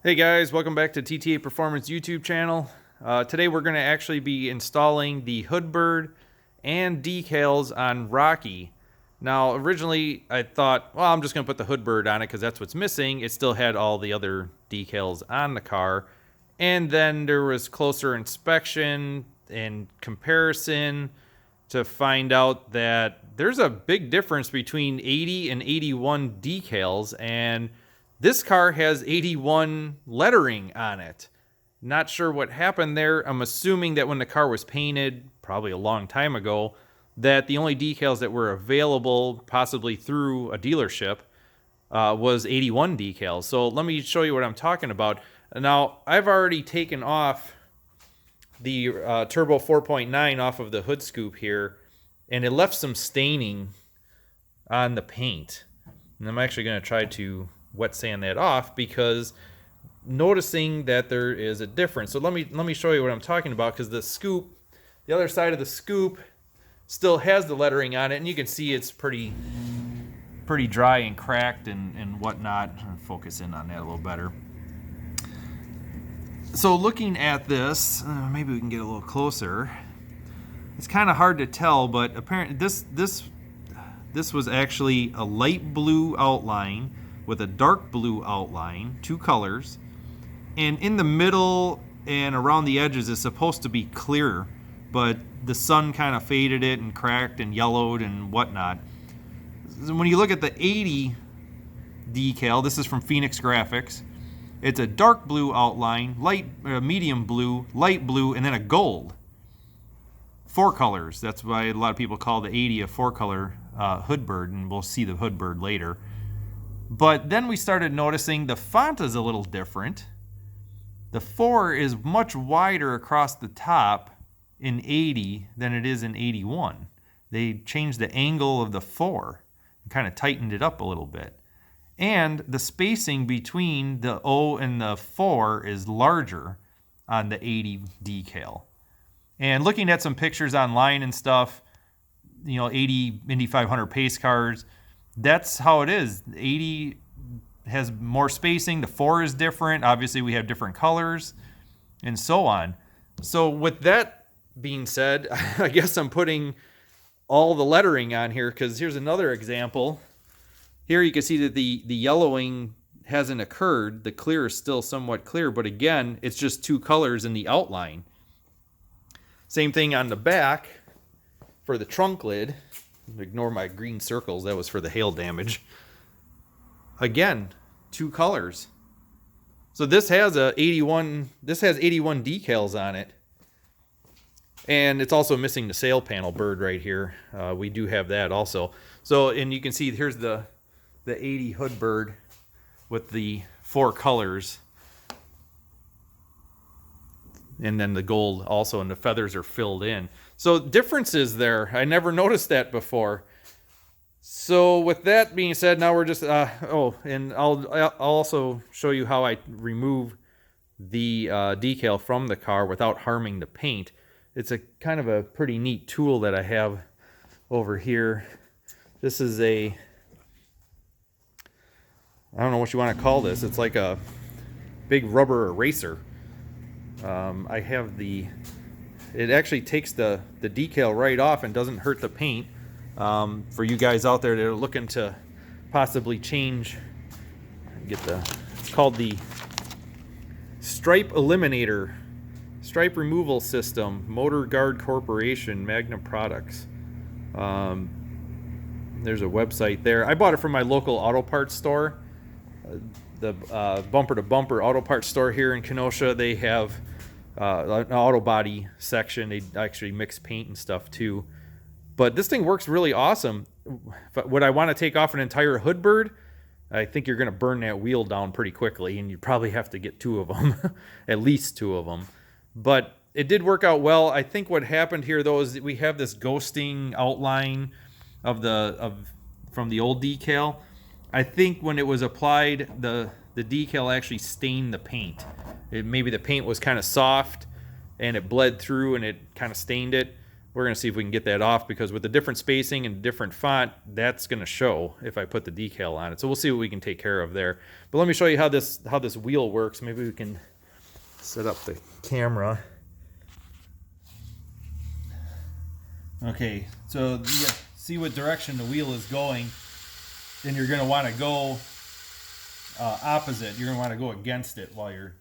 Hey guys, welcome back to TTA Performance YouTube channel. Today we're going to actually be installing the hood bird and decals on Rocky. Now originally I thought, well, I'm just going to put the hood bird on it because that's what's missing. It still had all the other decals on the car. And then there was closer inspection and comparison to find out that there's a big difference between 80 and 81 decals, and this car has 81 lettering on it. Not sure what happened there. I'm assuming that when the car was painted, probably a long time ago, that the only decals that were available, possibly through a dealership, was 81 decals. So let me show you what I'm talking about. Now, I've already taken off the Turbo 4.9 off of the hood scoop here, and it left some staining on the paint. And I'm actually going to try to wet sand that off because noticing that there is a difference. So let me show you what I'm talking about, because the scoop, the other side of the scoop still has the lettering on it, and you can see it's pretty dry and cracked and whatnot. I'll focus in on that a little better. So looking at this, maybe we can get a little closer. It's kind of hard to tell, but apparently this was actually a light blue outline with a dark blue outline, two colors, and in the middle and around the edges is supposed to be clear, but the sun kind of faded it and cracked and yellowed and whatnot. When you look at the 80 decal, this is from Phoenix Graphics. It's a dark blue outline, medium blue, light blue, and then a gold. Four colors. That's why a lot of people call the 80 a four-color hood bird, and we'll see the hood bird later. But then we started noticing the font is a little different. The 4 is much wider across the top in 80 than it is in 81. They changed the angle of the 4 and kind of tightened it up a little bit. And the spacing between the O and the 4 is larger on the 80 decal. And looking at some pictures online and stuff, 80 Indy 500 pace cars, that's how it is. 80 has more spacing, the 4 is different. Obviously, we have different colors and so on. So with that being said, I guess I'm putting all the lettering on here, because here's another example. Here you can see that the yellowing hasn't occurred. The clear is still somewhat clear, but again, it's just two colors in the outline. Same thing on the back for the trunk lid. Ignore my green circles, that was for the hail damage. Again, two colors. So this has 81 decals on it. And it's also missing the sail panel bird right here. We do have that also. So, and you can see here's the 80 hood bird with the 4 colors. And then the gold also, and the feathers are filled in. So differences there. I never noticed that before. So with that being said, now we're just, and I'll also show you how I remove the decal from the car without harming the paint. It's a kind of a pretty neat tool that I have over here. This is I don't know what you want to call this. It's like a big rubber eraser. I have it actually takes the decal right off and doesn't hurt the paint. For you guys out there that are looking to possibly change, it's called the Stripe Eliminator, Stripe Removal System, Motor Guard Corporation, Magnum Products. There's a website there. I bought it from my local auto parts store. The Bumper to Bumper auto parts store here in Kenosha. They have an auto body section. They actually mix paint and stuff too. But this thing works really awesome. Would I want to take off an entire hood bird? I think you're going to burn that wheel down pretty quickly, and you'd probably have to get 2 of them, at least 2 of them. But it did work out well. I think what happened here though is that we have this ghosting outline from the old decal. I think when it was applied, the decal actually stained the paint. Maybe the paint was kind of soft and it bled through and it kind of stained it. we're going to see if we can get that off, because with the different spacing and different font, that's going to show if I put the decal on it. So we'll see what we can take care of there. But let me show you how this wheel works. Maybe we can set up the camera. Okay, so you see what direction the wheel is going, and you're going to want to go opposite. You're going to want to go against it while you're.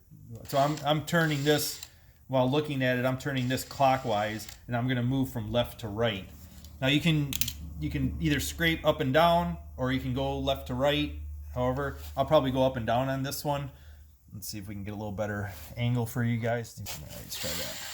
So I'm turning this while looking at it. I'm turning this clockwise, and I'm going to move from left to right. Now you can either scrape up and down, or you can go left to right. However, I'll probably go up and down on this one. Let's see if we can get a little better angle for you guys. Let's try that.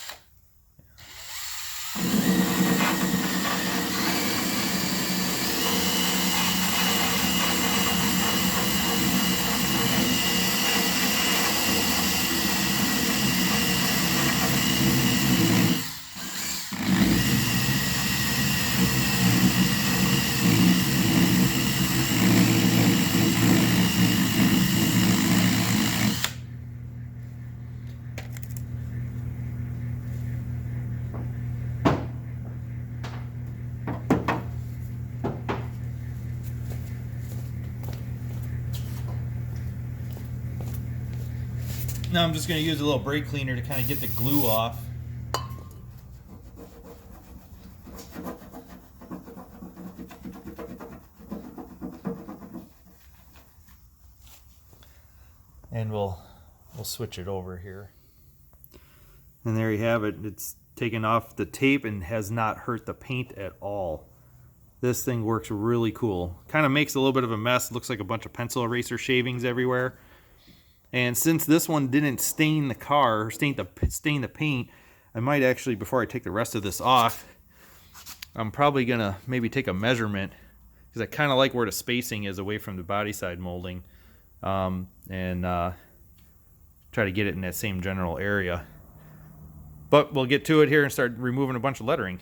Now I'm just going to use a little brake cleaner to kind of get the glue off. And we'll switch it over here. And there you have it. It's taken off the tape and has not hurt the paint at all. This thing works really cool. Kind of makes a little bit of a mess. Looks like a bunch of pencil eraser shavings everywhere. And since this one didn't stain the car, or stain the paint, I might actually, before I take the rest of this off, I'm probably gonna maybe take a measurement, because I kind of like where the spacing is away from the body side molding, and try to get it in that same general area. But we'll get to it here and start removing a bunch of lettering.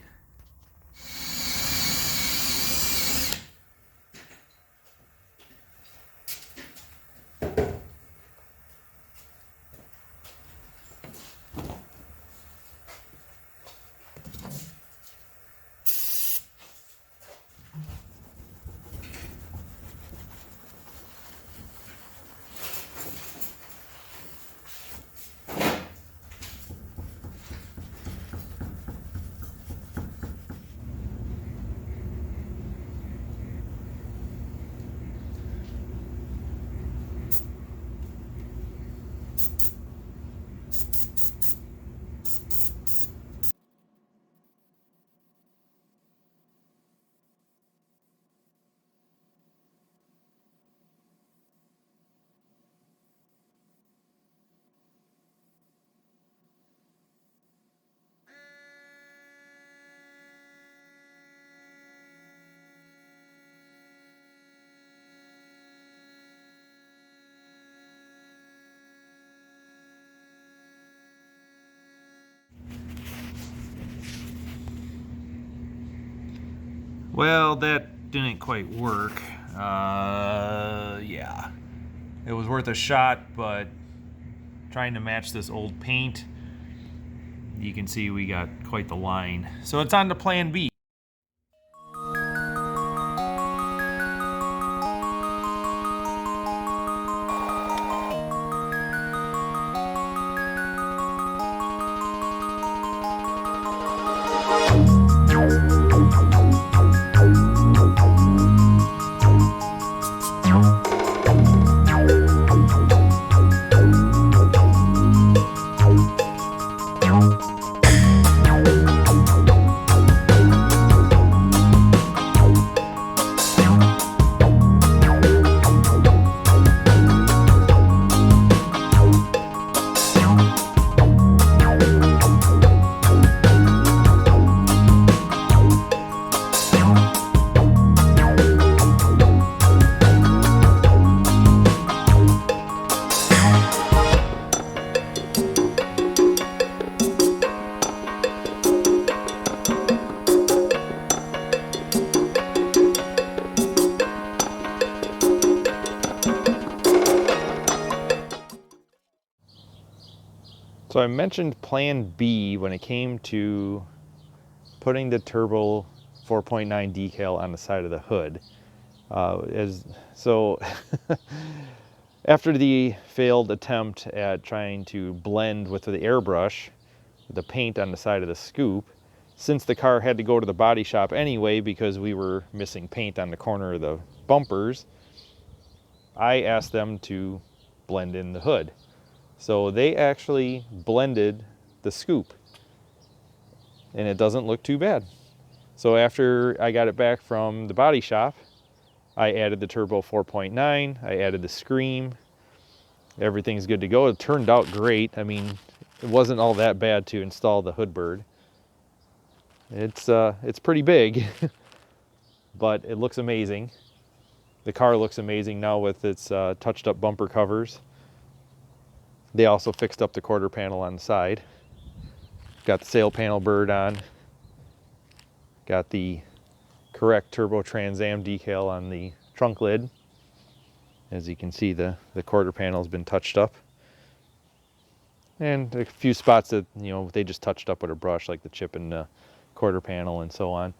Well, that didn't quite work. Yeah. It was worth a shot, but trying to match this old paint, you can see we got quite the line. So it's on to plan B. So I mentioned plan B when it came to putting the turbo 4.9 decal on the side of the hood. After the failed attempt at trying to blend with the airbrush, the paint on the side of the scoop, since the car had to go to the body shop anyway because we were missing paint on the corner of the bumpers, I asked them to blend in the hood. So they actually blended the scoop, and it doesn't look too bad. So after I got it back from the body shop, I added the turbo 4.9, I added the scream. Everything's good to go. It turned out great. I mean, it wasn't all that bad to install the hood bird. It's pretty big, but it looks amazing. The car looks amazing now with its touched up bumper covers. They also fixed up the quarter panel on the side. Got the sail panel bird on. Got the correct Turbo Trans Am decal on the trunk lid. As you can see, the quarter panel has been touched up. And a few spots that, you know, they just touched up with a brush, like the chip in the quarter panel and so on.